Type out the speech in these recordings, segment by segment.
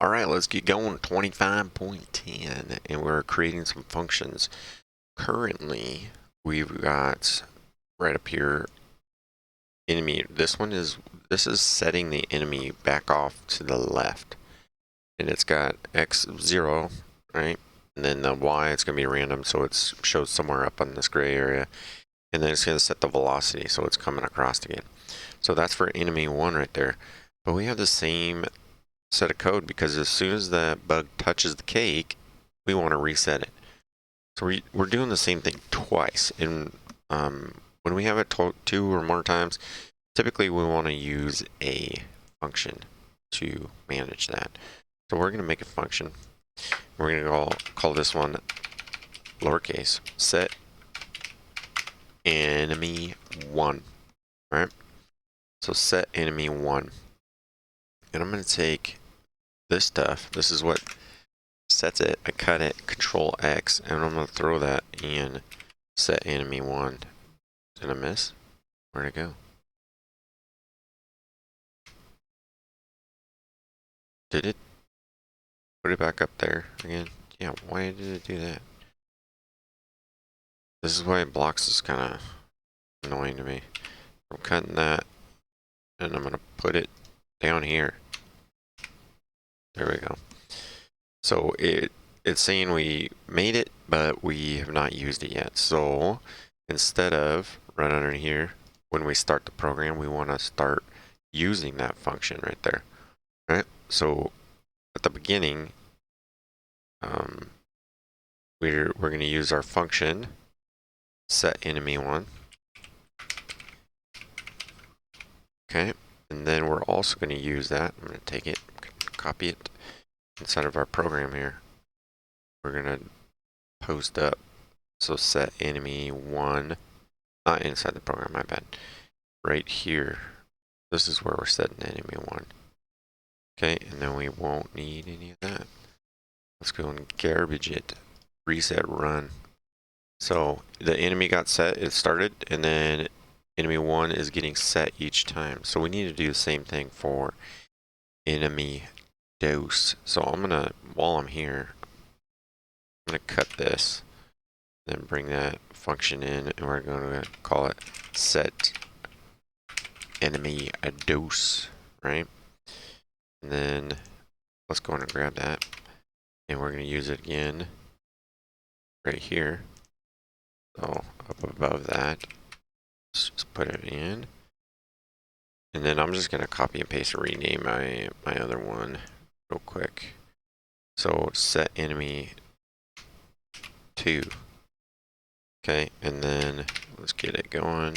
All right, let's get going. 25.10, and we're creating some functions. Currently, we've got right up here enemy. This is setting the enemy back off to the left, and it's got x0, right? And then the y, it's gonna be random, so it shows somewhere up on this gray area, and then it's gonna set the velocity, so it's coming across again. So that's for enemy one right there. But we have the same set of code because as soon as the bug touches the cake, we want to reset it. So we're doing the same thing twice. And when we have it two or more times, typically we want to use a function to manage that. So we're going to make a function. We're going to call this one lowercase set enemy one, right? So set enemy one. And I'm going to take this stuff. This is what sets it. I cut it, Control X, and I'm going to throw that in set enemy one. Did I miss? Where'd it go? Did it? Put it back up there again? Yeah, why did it do that? This is why blocks is kind of annoying to me. I'm cutting that, and I'm going to put it down here. There we go. So it's saying we made it, but we have not used it yet. So instead of right under here, when we start the program, we want to start using that function right there, right? So at the beginning, we're going to use our function set enemy one. Okay, and then we're also going to use that. I'm going to take it, copy it inside of our program here. We're going to post up. So set enemy one, not inside the program, my bad. Right here, this is where we're setting enemy one. Okay, and then we won't need any of that. Let's go and garbage it. Reset run. So the enemy got set, it started, and then enemy one is getting set each time. So we need to do the same thing for enemy dose. So I'm gonna, while I'm here, I'm gonna cut this, then bring that function in, and we're going to call it set enemy dose, right? And then let's go in and grab that, and we're going to use it again right here. So up above that, let's just put it in, and then I'm just going to copy and paste and rename my other one real quick. So set enemy 2. Okay, and then let's get it going.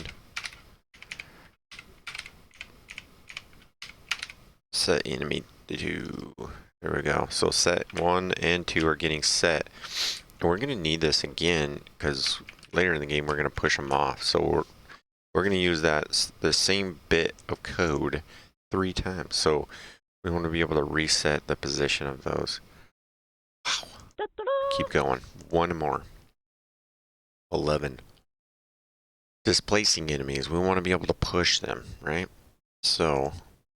Set enemy 2. There we go. So set 1 and 2 are getting set. And we're going to need this again because later in the game we're going to push them off. So we're going to use the same bit of code 3 times. So we want to be able to reset the position of those. Wow. Keep going. One more. 11. Displacing enemies. We want to be able to push them, right? So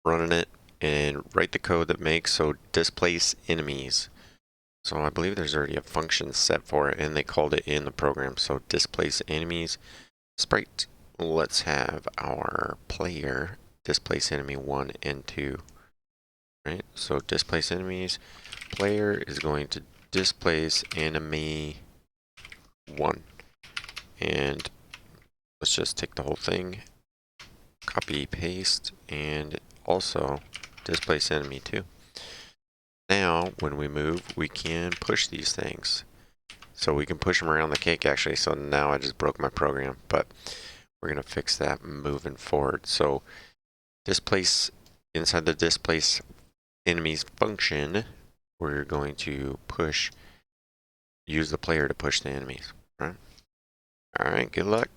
running it and write the code that makes so displace enemies. So I believe there's already a function set for it, and they called it in the program. So displace enemies sprite. Let's have our player displace enemy 1 and 2. Right? So displace enemies. Player is going to displace enemy 1. And let's just take the whole thing, copy, paste, and also displace enemy 2. Now, when we move, we can push these things. So we can push them around the cake, actually. So now I just broke my program, but we're going to fix that moving forward. So displace, inside the displace enemies function, we're going to use the player to push the enemies. Right? All right, good luck.